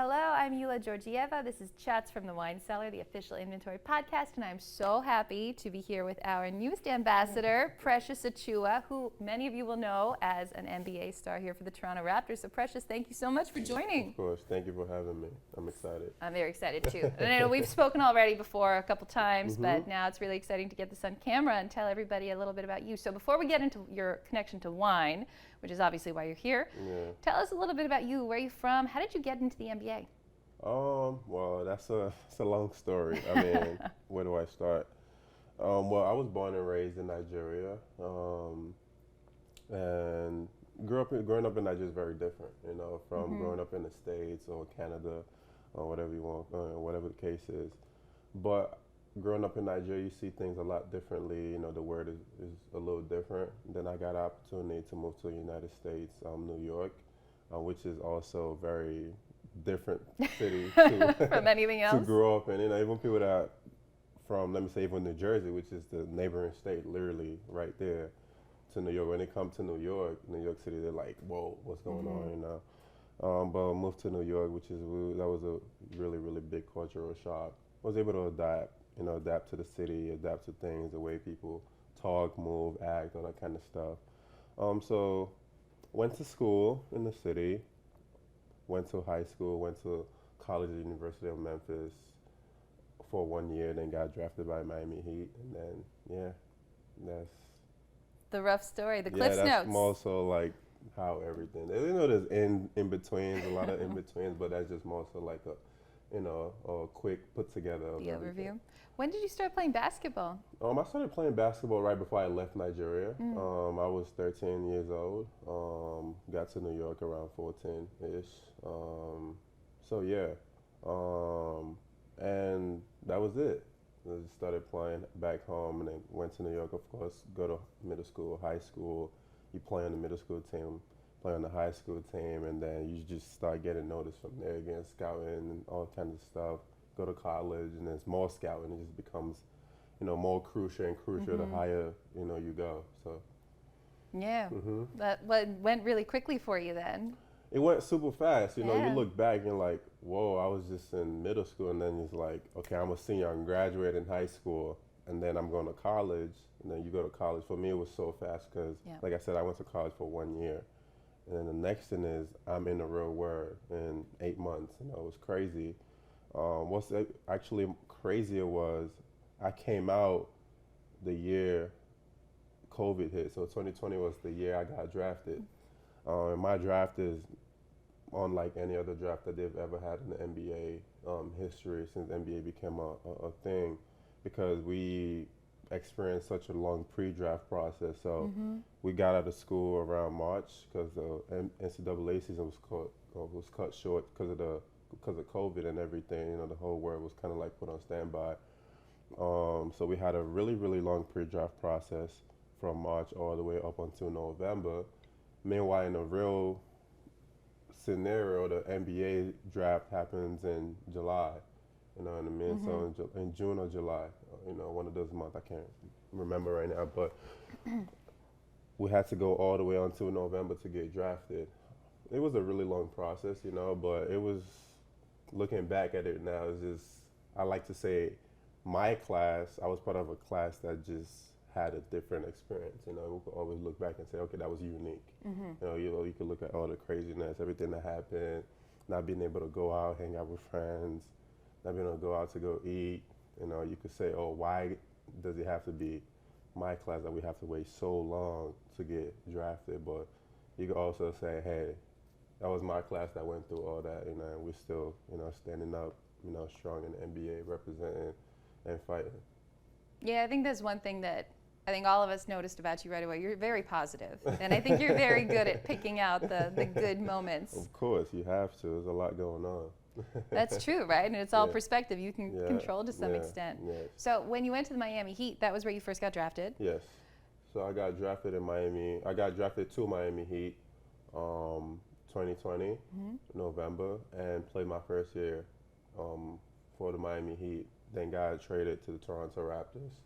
Hello, I'm Yula Georgieva. This is Chats from the Wine Cellar, the official Inventory podcast, and I'm so happy to be here with our newest ambassador, Precious Achiuwa, who many of you will know as an NBA star here for the Toronto Raptors. So Precious, thank you so much for joining. Of course, thank you for having me. I'm excited. I'm very excited too. And I know we've spoken already before a couple times, but now it's really exciting to get this on camera and tell everybody a little bit about you. So before we get into your connection to wine, which is obviously why you're here, tell us a little bit about you. Where are you from? How did you get into the NBA? Well, that's a long story. I mean, where do I start? Well, I was born and raised in Nigeria, and growing up in Nigeria is very different, you know, from growing up in the States or Canada or whatever you want, whatever the case is. But growing up in Nigeria, you see things a lot differently. You know, the word is a little different. Then I got an opportunity to move to the United States, New York, which is also very different city from anything else to grow up in. You know, even people that from, let me say, even New Jersey, which is the neighboring state, literally right there, to New York. When they come to New York City, they're like, "Whoa, what's going on?" You know. But I moved to New York, that was a really, really big cultural shock. I was able to adapt to the city, adapt to things, the way people talk, move, act, all that kind of stuff. So went to school in the city, went to high school, went to college at the University of Memphis for 1 year, then got drafted by Miami Heat, and then, that's the rough story, the Cliff's that's notes. more so like how everything, you know, there's in-betweens, a lot of in-betweens, but that's just more so like a quick put together of the everything. overview. When did you start playing basketball? I started playing basketball right before I left Nigeria. I was 13 years old. Got to New York around 14-ish. And that was it. I just started playing back home and then went to New York, of course, go to middle school, high school. You play on the middle school team, play on the high school team, and then you just start getting noticed from there, getting scouting and all kinds of stuff. Go to college, and there's more scouting. It just becomes, you know, more crucial and crucial the higher, you know, you go. So. Yeah, that went really quickly for you then. It went super fast. You know, you look back and like, whoa, I was just in middle school, and then it's like, okay, I'm a senior, I'm graduating high school, and then I'm going to college, and then you go to college. For me, it was so fast because, like I said, I went to college for 1 year. And then the next thing is I'm in the real world in 8 months. You know, it was crazy. What's actually crazier was I came out the year COVID hit. So 2020 was the year I got drafted. And my draft is unlike any other draft that they've ever had in the NBA history since NBA became a thing, because we experienced such a long pre-draft process. So we got out of school around March because the NCAA season was cut short because of COVID and everything. You know, the whole world was kind of like put on standby. So we had a really, really long pre-draft process from March all the way up until November. Meanwhile, in the real scenario, the NBA draft happens in July. You know what I mean? So in June or July, you know, one of those months, I can't remember right now, but we had to go all the way until November to get drafted. It was a really long process, you know, but it was, looking back at it now, it's just, I like to say my class, I was part of a class that just had a different experience. You know, we could always look back and say, okay, that was unique. You know, you could look at all the craziness, everything that happened, not being able to go out, hang out with friends, not being able to go out to go eat. You know, you could say, oh, why does it have to be my class that we have to wait so long to get drafted? But you could also say, hey, that was my class that went through all that, you know, and we're still, you know, standing up, you know, strong in the NBA, representing and fighting. Yeah, I think that's one thing that I think all of us noticed about you right away. You're very positive, and I think you're very good at picking out the good moments. Of course, you have to. There's a lot going on. That's true, right? And it's all perspective. You can control to some extent. Yes. So when you went to the Miami Heat, that was where you first got drafted? Yes. So I got drafted in Miami. I got drafted to Miami Heat 2020, November, and played my first year for the Miami Heat. Then got traded to the Toronto Raptors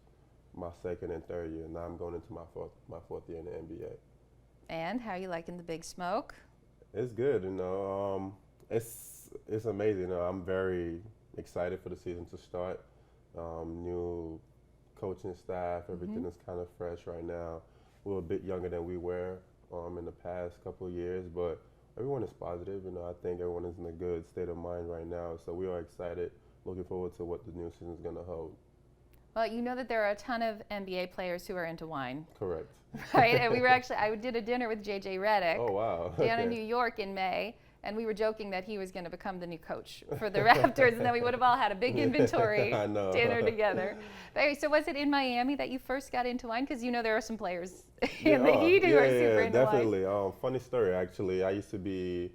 my second and third year. Now I'm going into my fourth year in the NBA. And how are you liking the Big Smoke? It's good, you know. It's it's amazing. I'm very excited for the season to start. New coaching staff, everything is kind of fresh right now. We're a bit younger than we were in the past couple of years, but everyone is positive. I think everyone is in a good state of mind right now. So we are excited, looking forward to what the new season is going to hold. Well, you know that there are a ton of NBA players who are into wine. Correct. Right, and I did a dinner with JJ Redick. Oh, wow. Down in New York in May, and we were joking that he was going to become the new coach for the Raptors, and then we would have all had a big inventory dinner together. But, so was it in Miami that you first got into wine? Because there are some players in the Heat who are super into definitely. wine. Funny story, actually. I used to be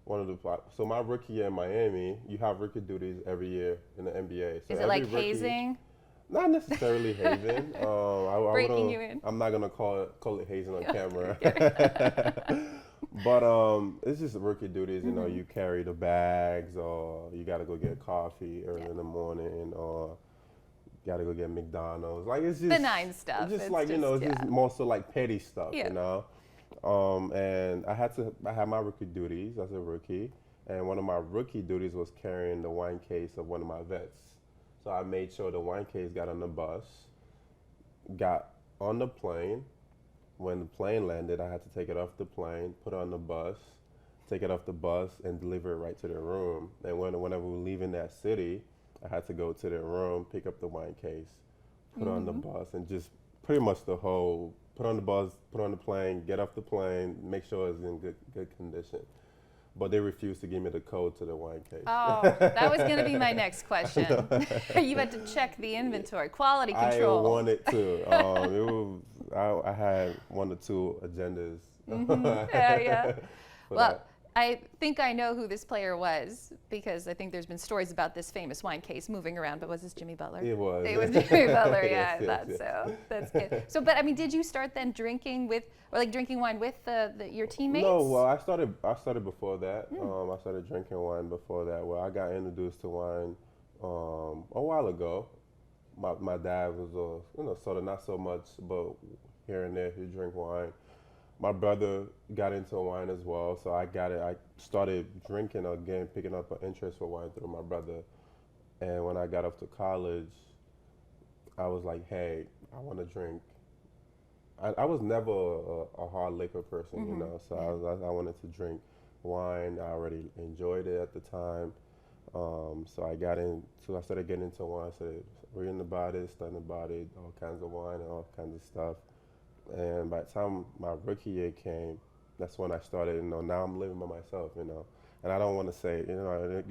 so my rookie year in Miami, you have rookie duties every year in the NBA. So is it like hazing? Not necessarily hazing. Breaking you in. I'm not gonna call it hazing on camera. But it's just rookie duties. You carry the bags, or you gotta go get coffee early in the morning, or gotta go get McDonald's. Like it's just benign stuff. It's just more so like petty stuff. And I had my rookie duties as a rookie, and one of my rookie duties was carrying the wine case of one of my vets. So I made sure the wine case got on the bus, got on the plane. When the plane landed, I had to take it off the plane, put it on the bus, take it off the bus, and deliver it right to their room. And whenever we were leaving that city, I had to go to their room, pick up the wine case, put it on the bus, and just pretty much the whole, put on the bus, put on the plane, get off the plane, make sure it's in good condition. But they refused to give me the code to the wine case. Oh, that was going to be my next question. You had to check the inventory, quality control. I wanted to. I had one or two agendas. Yeah. Well, I think I know who this player was, because I think there's been stories about this famous wine case moving around. But was this Jimmy Butler? It was. It was Jimmy Butler. Yeah, Yes, I thought yes. so. That's good. So, but I mean, did you start then drinking wine with your teammates? No, well, I started before that. I started drinking wine before that. Well, I got introduced to wine a while ago. My dad was sort of not so much, but here and there he drink wine. My brother got into wine as well, so I started drinking again, picking up an interest for wine through my brother. And when I got up to college, I was like, hey, I want to drink. I was never a hard liquor person, so I wanted to drink wine. I already enjoyed it at the time. So I started getting into wine, started reading about it, studying about it, all kinds of wine and all kinds of stuff. And by the time my rookie year came, that's when I started, now I'm living by myself, And I don't want to say,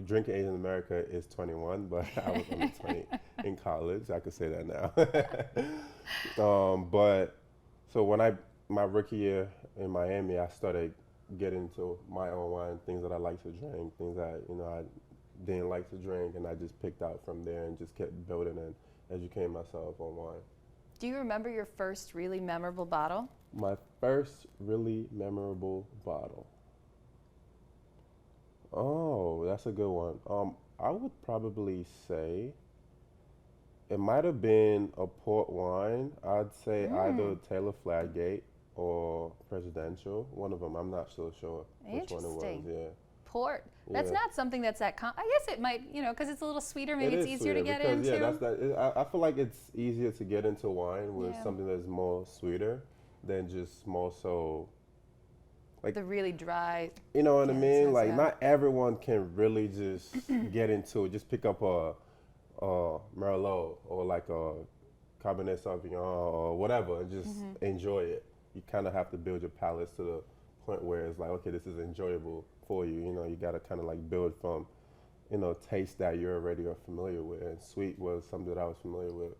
drinking age in America is 21, but I was only 20 in college. I could say that now. But so when my rookie year in Miami, I started getting into my own wine, things that I like to drink, things that, I didn't like to drink, and I just picked out from there and just kept building and educating myself on wine. Do you remember your first really memorable bottle? My first really memorable bottle. Oh, that's a good one. I would probably say it might have been a port wine. I'd say either Taylor Fladgate or Presidential. One of them. I'm not so sure which one it was. Yeah. Port. That's not something that's that I guess it might, because it's a little sweeter. Maybe it's easier to get into. Yeah, I feel like it's easier to get into wine with something that's more sweeter than just more so like the really dry. You know what I mean? Like not everyone can really just get into it. Just pick up a Merlot or like a Cabernet Sauvignon or whatever and just enjoy it. You kind of have to build your palates to the point where it's like, okay, this is enjoyable for you. You got to kind of like build from, taste that you're already familiar with. And sweet was something that I was familiar with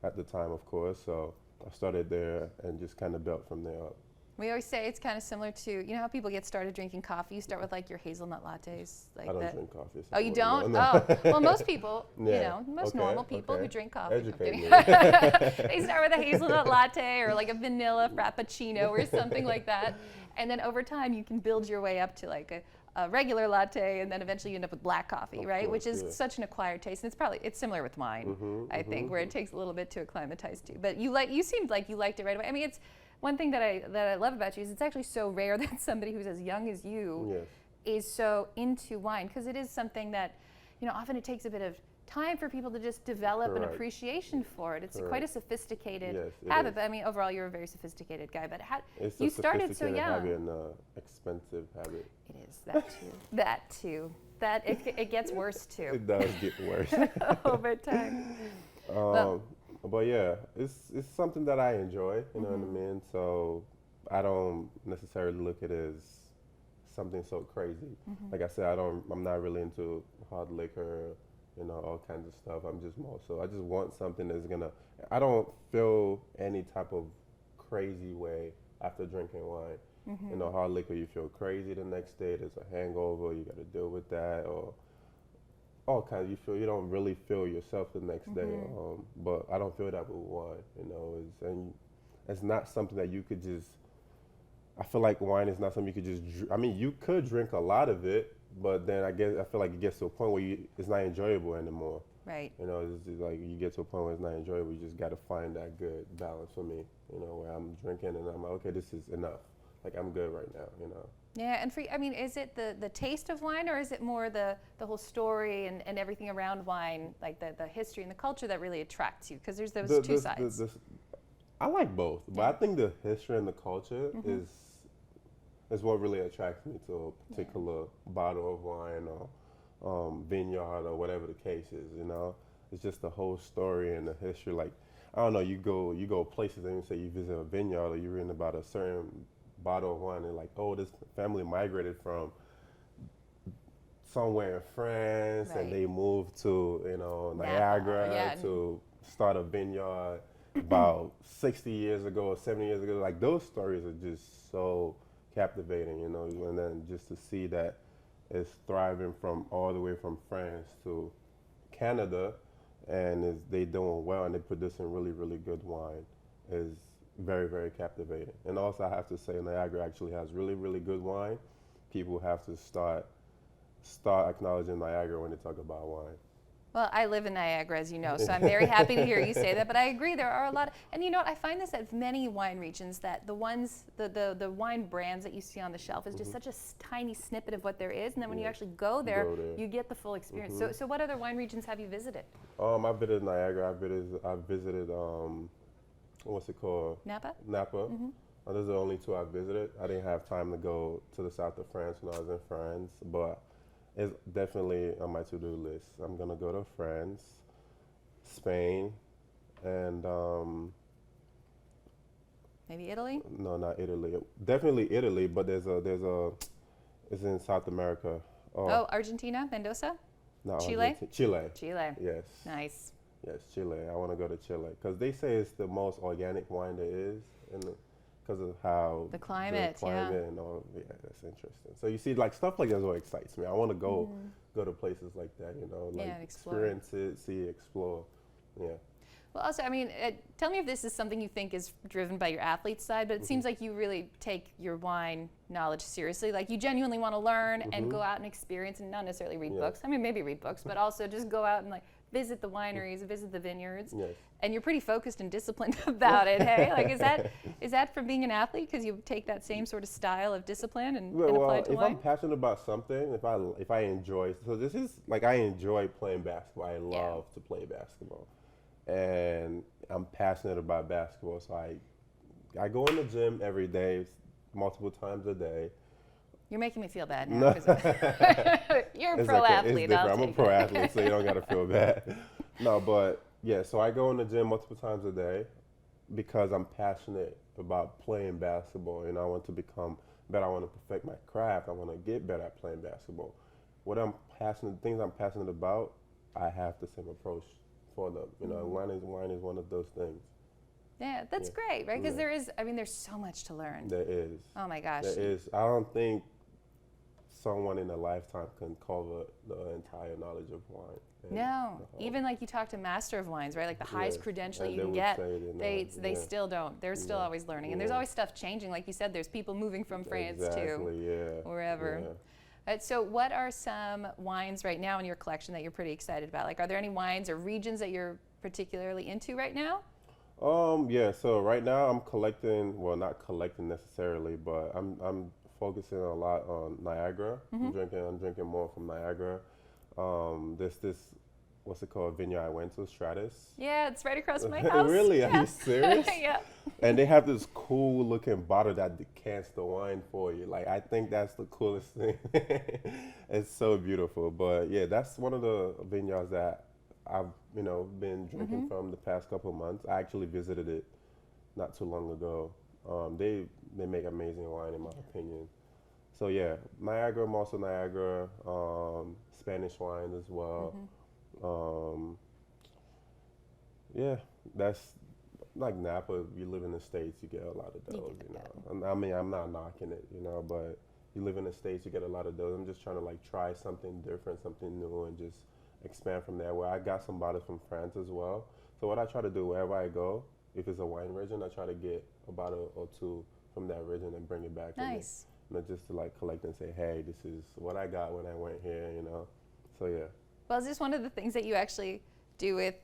at the time, of course. So I started there and just kind of built from there up. We always say it's kind of similar to, how people get started drinking coffee. You start with like your hazelnut lattes. Like I don't drink coffee. Oh, you don't? No. Oh, well, most people, most normal people who drink coffee. Educate me. They start with a hazelnut latte or like a vanilla frappuccino or something like that. And then over time, you can build your way up to like a regular latte, and then eventually you end up with black coffee, right? Which is such an acquired taste. And it's similar with wine, I think, where it takes a little bit to acclimatize to. But you seemed like you liked it right away. I mean, it's one thing that I love about you is it's actually so rare that somebody who's as young as you is so into wine? Because it is something that, often it takes a bit of time for people to just develop an Correct. appreciation for it. It's Correct. quite a sophisticated Yes, it habit. is. But I mean, overall, you're a very sophisticated guy. But It's you a started so sophisticated young. habit and expensive habit. It is that too. That too. That it gets worse too It does get worse. over time. But yeah, it's something that I enjoy, you know what I Mm-hmm. mean? So I don't necessarily look at it as something so crazy. Mm-hmm. Like I said, I'm not really into hard liquor, all kinds of stuff. I'm just more so I just want something that's I don't feel any type of crazy way after drinking wine. Mm-hmm. Hard liquor, you feel crazy the next day. There's a hangover. You got to deal with that, or all kinds. You don't really feel yourself the next day. But I don't feel that with wine. And it's not something that you could just. I feel like wine is not something you could just. I mean, you could drink a lot of it, but then I feel like it gets to a point where it's not enjoyable anymore. Right. It's just like you get to a point where it's not enjoyable. You just got to find that good balance for me. Where I'm drinking and I'm like, okay, this is enough. Like I'm good right now. Yeah, and is it the taste of wine, or is it more the whole story and everything around wine, like the history and the culture that really attracts you? Because there's those two sides. I like both, but I think the history and the culture is what really attracts me to a particular bottle of wine or vineyard or whatever the case is. It's just the whole story and the history. Like I don't know, you go places and you say you visit a vineyard or you're reading about a certain bottle of wine and like, oh, this family migrated from somewhere in France and they moved to Niagara to start a vineyard about 60 years ago or 70 years ago. Like those stories are just so captivating, and then just to see that it's thriving from all the way from France to Canada and they doing well and they're producing really, really good wine is very, very captivating. And also I have to say Niagara actually has really, really good wine. People have to start acknowledging Niagara when they talk about wine. Well, I live in Niagara, as you know, so I'm very happy to hear you say that. But I agree, there are a lot, and I find this at many wine regions that the wine brands that you see on the shelf is just such a tiny snippet of what there is, and then when you actually go there, you get the full experience. So what other wine regions have you visited? I visited Niagara. I visited what's it called? Napa. Those are the only two I visited. I didn't have time to go to the south of France when I was in France, but it's definitely on my to-do list. I'm gonna go to France, Spain, and maybe Italy? no, not Italy. Definitely Italy, but it's in South America. Oh, Argentina, Mendoza? No, Chile? Chile. Chile. Yes. Nice. Yes, Chile. I want to go to Chile because they say it's the most organic wine there is, because of how The climate, and all. Yeah, that's interesting. So you see, like stuff like that's what excites me. I want to go to places like that, like and explore. experience it, see, explore. Yeah. Well, also, tell me if this is something you think is driven by your athlete side, but it seems like you really take your wine knowledge seriously. Like you genuinely want to learn and go out and experience and not necessarily read books. Maybe read books, but also just go out and like visit the wineries, visit the vineyards. Yes. And you're pretty focused and disciplined about it, hey? Like is that from being an athlete because you take that same sort of style of discipline and apply it to if wine? I'm passionate about something, if I enjoy, so this is like I enjoy playing basketball. I love to play basketball. And I'm passionate about basketball, so I go in the gym every day, multiple times a day. You're making me feel bad now. You're a pro athlete. I'm a pro athlete, so you don't got to feel bad. No, but yeah, so I go in the gym multiple times a day because I'm passionate about playing basketball, and I want to become better. I want to perfect my craft. I want to get better at playing basketball. Things I'm passionate about, I have the same approach for them. Wine is one of those things. Yeah, that's great, right? Because there's so much to learn. There is. Oh my gosh. There is. I don't think someone in a lifetime can cover the entire knowledge of wine. No, even like you talk to master of wines, right? Like the highest credential you can get, they still don't. They're still always learning, and there's always stuff changing. Like you said, there's people moving from France to wherever. So what are some wines right now in your collection that you're pretty excited about? Like, are there any wines or regions that you're particularly into right now? Yeah, so right now I'm collecting, well, not collecting necessarily, but I'm focusing a lot on Niagara. I'm drinking more from Niagara. There's this, what's it called, vineyard I went to, Stratus. Yeah, it's right across from my house. Really? Yeah. Are you serious? Yeah. And they have this cool looking bottle that decants the wine for you. Like, I think that's the coolest thing. It's so beautiful. But yeah, that's one of the vineyards that I've, been drinking from the past couple of months. I actually visited it not too long ago. They make amazing wine in my opinion. So yeah, Niagara, also Niagara, Spanish wine as well. Yeah, that's like Napa. You live in the States, you get a lot of those, And I mean, I'm not knocking it, but you live in the States, you get a lot of those. I'm just trying to like try something different, something new, and just expand from there. Where I got some bottles from France as well. So what I try to do wherever I go, if it's a wine region, I try to get a bottle or two from that region and bring it back. Nice. Not just to like collect and say, hey, this is what I got when I went here, So yeah. Well, is this one of the things that you actually do with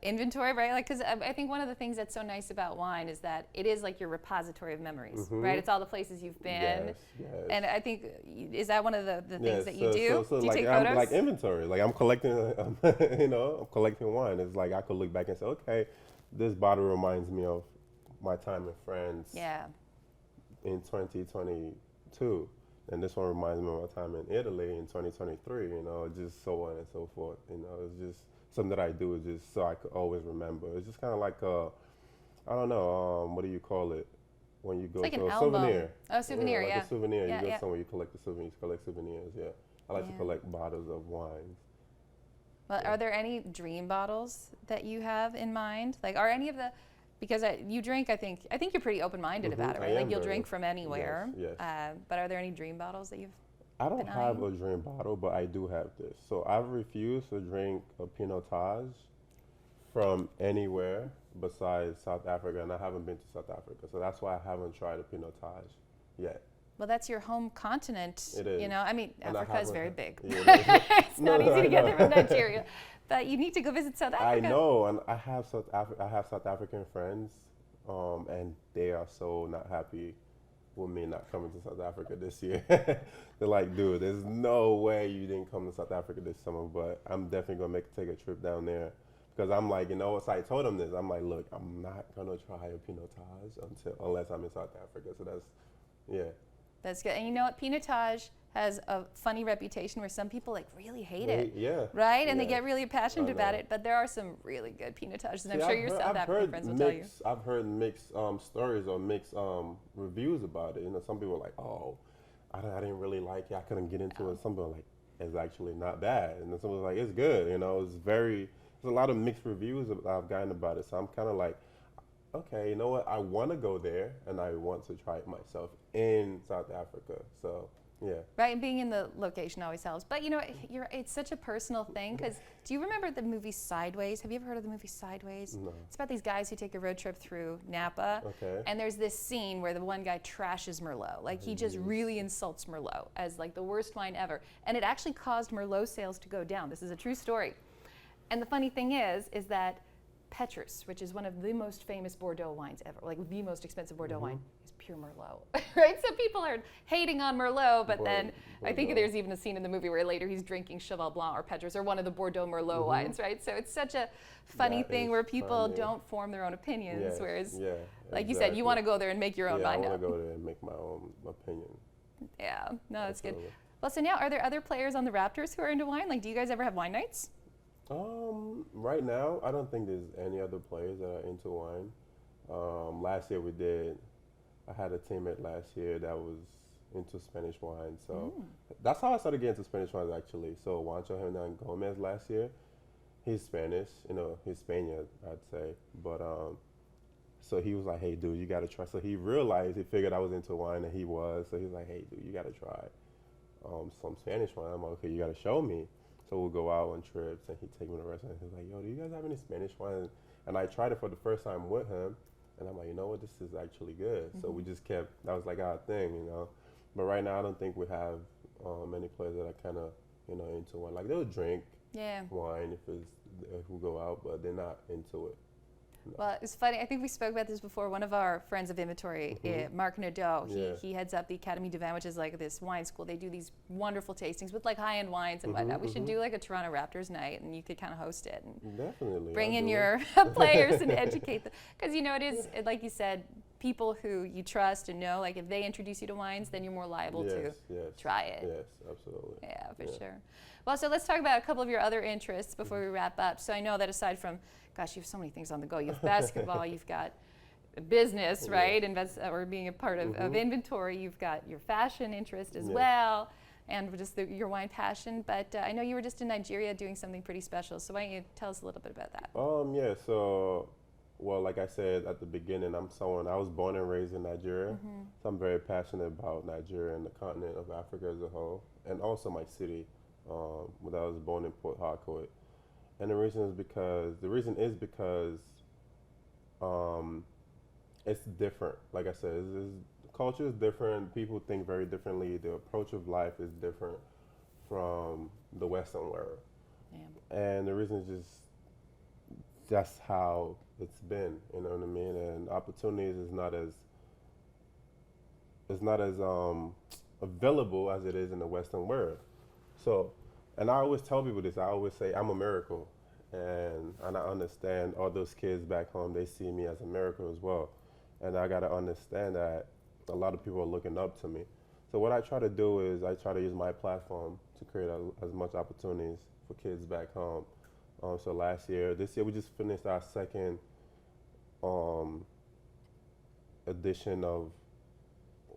inventory, right? Like, because I think one of the things that's so nice about wine is that it is like your repository of memories, right? It's all the places you've been. Yes. And I think, is that one of the things that you do? So Do you like, take I'm photos? like inventory. Like I'm collecting, I'm collecting wine. It's like I could look back and say, okay, this bottle reminds me of my time in France in 2022. And this one reminds me of my time in Italy in 2023, just so on and so forth. It's just something that I do is just so I could always remember. It's just kind of like I don't know, what do you call it? When you go like to an a album. souvenir. Oh, souvenir, like a souvenir. Yeah, You go somewhere, you collect the souvenirs, collect souvenirs, I like to collect bottles of wines. Well, are there any dream bottles that you have in mind? Like, are any of the, because you drink, I think you're pretty open-minded about it, right? Like, you'll drink from anywhere. Yes. But are there any dream bottles that you've I don't been have eyeing? a dream bottle, but I do have this. So I've refused to drink a Peanutaj from anywhere besides South Africa, and I haven't been to South Africa. So that's why I haven't tried a Peanutaj yet. Well, that's your home continent. It is. I mean, And Africa is very big. Yeah, It's not easy to get there from Nigeria. But you need to go visit South Africa. I know, and I have South African friends, and they are so not happy with me not coming to South Africa this year. They're like, dude, there's no way you didn't come to South Africa this summer, but I'm definitely gonna take a trip down there. Because I'm like, so I told them this. I'm like, look, I'm not gonna try a Peanutaj unless I'm in South Africa. So That's good. And you know what? Peanutaj has a funny reputation where some people like really hate it. Yeah. Right? And they get really passionate about it. But there are some really good Peanutajs. And I'm sure your South African friends will tell you. I've heard mixed stories or mixed reviews about it. Some people are like, oh, I didn't really like it. I couldn't get into it. Some people are like, it's actually not bad. And then some people are like, it's good. There's a lot of mixed reviews I've gotten about it. So I'm kind of like, okay, you know what? I want to go there, and I want to try it myself in South Africa. So, yeah. Right, and being in the location always helps. But it's such a personal thing. Because do you remember the movie Sideways? Have you ever heard of the movie Sideways? No. It's about these guys who take a road trip through Napa. Okay. And there's this scene where the one guy trashes Merlot. Like he just really insults Merlot as like the worst wine ever. And it actually caused Merlot sales to go down. This is a true story. And the funny thing is that Petrus, which is one of the most famous Bordeaux wines ever, like the most expensive Bordeaux wine, is pure Merlot, right? So people are hating on Merlot, but then I think there's even a scene in the movie where later he's drinking Cheval Blanc or Petrus or one of the Bordeaux Merlot wines, right? So it's such a funny thing where people don't form their own opinions, whereas, like you said, you want to go there and make your own mind up. I want to go there and make my own opinion. Yeah, no, that's good. Well, so now, are there other players on the Raptors who are into wine? Like, do you guys ever have wine nights? Right now, I don't think there's any other players that are into wine. Last year we did. I had a teammate last year that was into Spanish wine, so that's how I started getting into Spanish wines actually. So Juancho Hernan Gomez last year, he's Spanish, he's Spaniard, I'd say, but so he was like, hey dude, you gotta try. So he figured I was into wine, and he was. So he was like, hey dude, you gotta try some Spanish wine. I'm like, okay, you gotta show me. So we'll go out on trips, and he'd take me to a restaurant. He's like, yo, do you guys have any Spanish wine? And I tried it for the first time with him, and I'm like, you know what, this is actually good. So we just kept, that was like our thing, But right now, I don't think we have many players that are kind of, into wine. Like, they'll drink wine if we go out, but they're not into it. Well, it's funny. I think we spoke about this before. One of our friends of Inventory, Mark Nadeau, he heads up the Academy du Vin, which is like this wine school. They do these wonderful tastings with like high-end wines and whatnot. We should do like a Toronto Raptors night, and you could kind of host it and Definitely. bring in your players and educate them. Because, you know, it is, like you said, people who you trust and know, like if they introduce you to wines, then you're more liable to try it. Yes, absolutely. Yeah, for sure. Well, so let's talk about a couple of your other interests before we wrap up. So I know that aside from, gosh, you have so many things on the go. You have basketball, you've got business, right? Or being a part of Inventory. You've got your fashion interest as well, and just your wine passion. But I know you were just in Nigeria doing something pretty special. So why don't you tell us a little bit about that? Yeah, so, well, like I said at the beginning, I was born and raised in Nigeria. So I'm very passionate about Nigeria and the continent of Africa as a whole, and also my city. When I was born in Port Harcourt, and the reason is because it's different. Like I said, the culture is different. People think very differently. The approach of life is different from the Western world, and the reason is just how it's been. You know what I mean? And opportunities is not as available as it is in the Western world. So, and I always tell people this, I always say I'm a miracle. And I understand all those kids back home, they see me as a miracle as well. And I got to understand that a lot of people are looking up to me. So what I try to do is I try to use my platform to create as much opportunities for kids back home. So this year we just finished our second edition of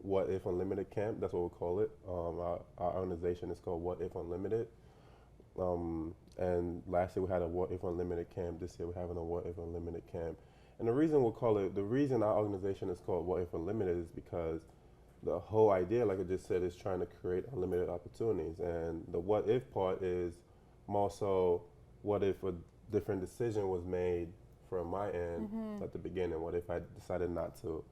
What If Unlimited Camp. That's what we call it. Our organization is called What If Unlimited. And last year we had a What If Unlimited Camp. This year we're having a What If Unlimited Camp. And the reason our organization is called What If Unlimited is because the whole idea, like I just said, is trying to create unlimited opportunities. And the what if part is more so, what if a different decision was made from my end at the beginning? What if I decided not to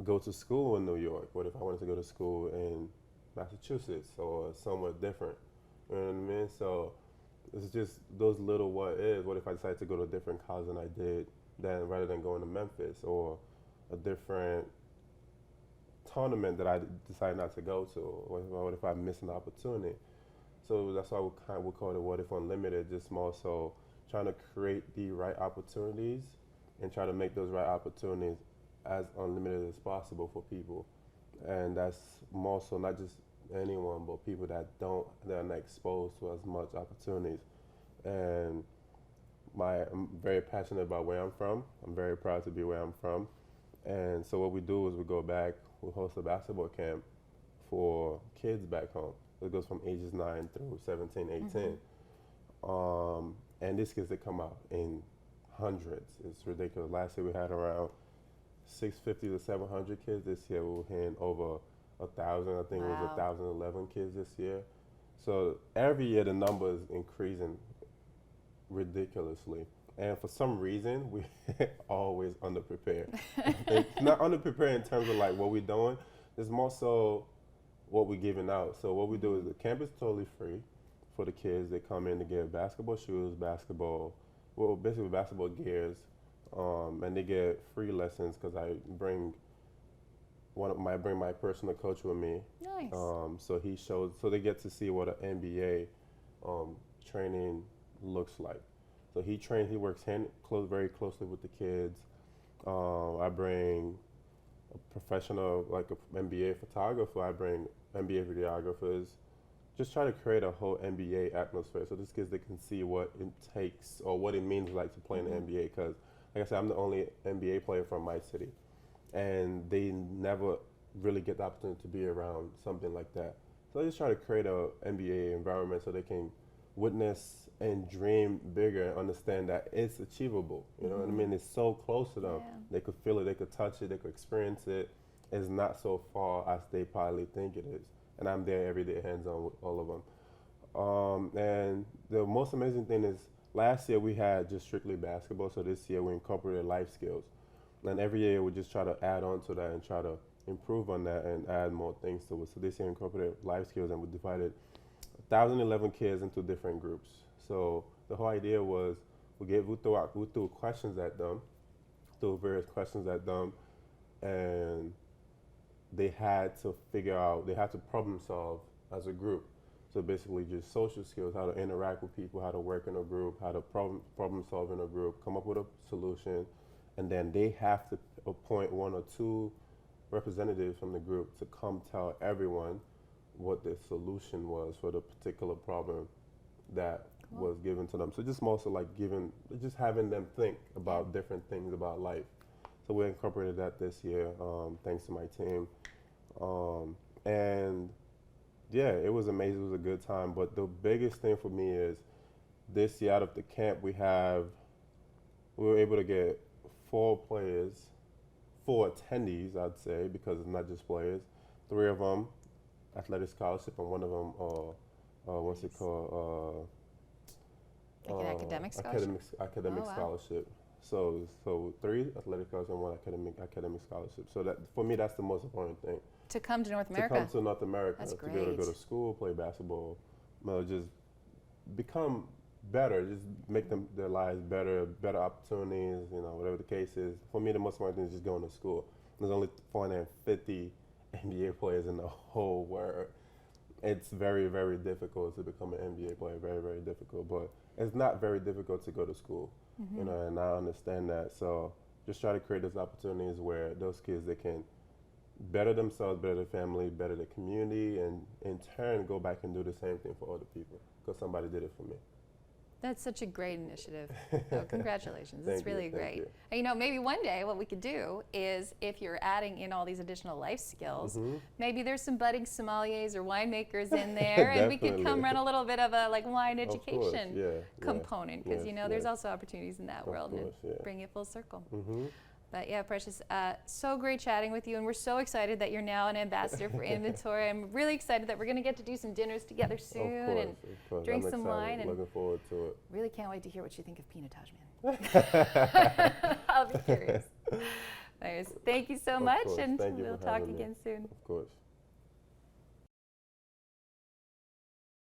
go to school in New York? What if I wanted to go to school in Massachusetts or somewhere different? You know what I mean? So it's just those little what ifs. What if I decided to go to a different college than I did, rather than going to Memphis, or a different tournament that I decided not to go to? What if I miss an opportunity? So that's why we call it What If Unlimited, just more so trying to create the right opportunities and try to make those right opportunities as unlimited as possible for people. And that's more so not just anyone, but people that are not exposed to as much opportunities. And I'm very passionate about where I'm from. I'm very proud to be where I'm from. And so what we do is we go back, we host a basketball camp for kids back home. It goes from ages 9 through 17, 18. And these kids, they come out in hundreds. It's ridiculous. Last year we had around 650 to 700 kids. This year we were hitting over 1,000. I think it was 1,011 kids this year. So every year the number is increasing ridiculously. And for some reason, we always underprepared. Not underprepared in terms of like what we're doing. It's more so what we're giving out. So what we do is the camp is totally free for the kids. They come in to get basketball shoes, basically basketball gears, and they get free lessons because I bring my personal coach with me. Nice. So they get to see what an NBA training looks like. So he works very closely with the kids. I bring a professional, like an NBA photographer. I bring NBA videographers. Just try to create a whole NBA atmosphere so these kids, they can see what it takes or what it means like to play in the NBA. Because, like I said, I'm the only NBA player from my city, and they never really get the opportunity to be around something like that. So I just try to create a NBA environment so they can witness and dream bigger and understand that it's achievable. You know what I mean? It's so close to them. Yeah. They could feel it, they could touch it, they could experience it. It's not so far as they probably think it is. And I'm there every day, hands-on with all of them. And the most amazing thing is, last year we had just strictly basketball, so this year we incorporated life skills. And every year we just try to add on to that and try to improve on that and add more things to it. So this year we incorporated life skills, and we divided 1,011 kids into different groups. So the whole idea was we threw questions at them, threw various questions at them, and they had to problem solve as a group. So basically just social skills, how to interact with people, how to work in a group, how to problem solve in a group, come up with a solution, and then they have to appoint 1 or 2 representatives from the group to come tell everyone what the solution was for the particular problem that was given to them. So just mostly like just having them think about different things about life. So we incorporated that this year, thanks to my team. And yeah, it was amazing. It was a good time. But the biggest thing for me is this year out of the camp, we were able to get 4 attendees, I'd say, because it's not just players. 3 of them athletic scholarship, and 1 of them, what's it called? Like an academic scholarship? Academic scholarship. So 3 athletic scholarships and 1 academic scholarship. So that for me, that's the most important thing. To come to North America. To come to North America. That's to great. be able to go to school, play basketball, just become better, just make their lives better opportunities, whatever the case is. For me, the most important thing is just going to school. There's only 450 NBA players in the whole world. It's very, very difficult to become an NBA player, very, very difficult. But it's not very difficult to go to school, and I understand that. So just try to create those opportunities where those kids, they can better themselves, better their family, better the community, and in turn go back and do the same thing for other people because somebody did it for me. That's such a great initiative. Oh, congratulations. It's really great. You. And, maybe one day what we could do is if you're adding in all these additional life skills, maybe there's some budding sommeliers or winemakers in there and we could come run a little bit of a wine education component because, there's also opportunities in that world and bring it full circle. But yeah, Precious, so great chatting with you, and we're so excited that you're now an ambassador for InVintory. I'm really excited that we're going to get to do some dinners together soon and drink some wine. And looking forward to it. Really can't wait to hear what you think of Peanutaj, man. I'll be curious. Anyways, thank you so much, and we'll talk again soon. Of course.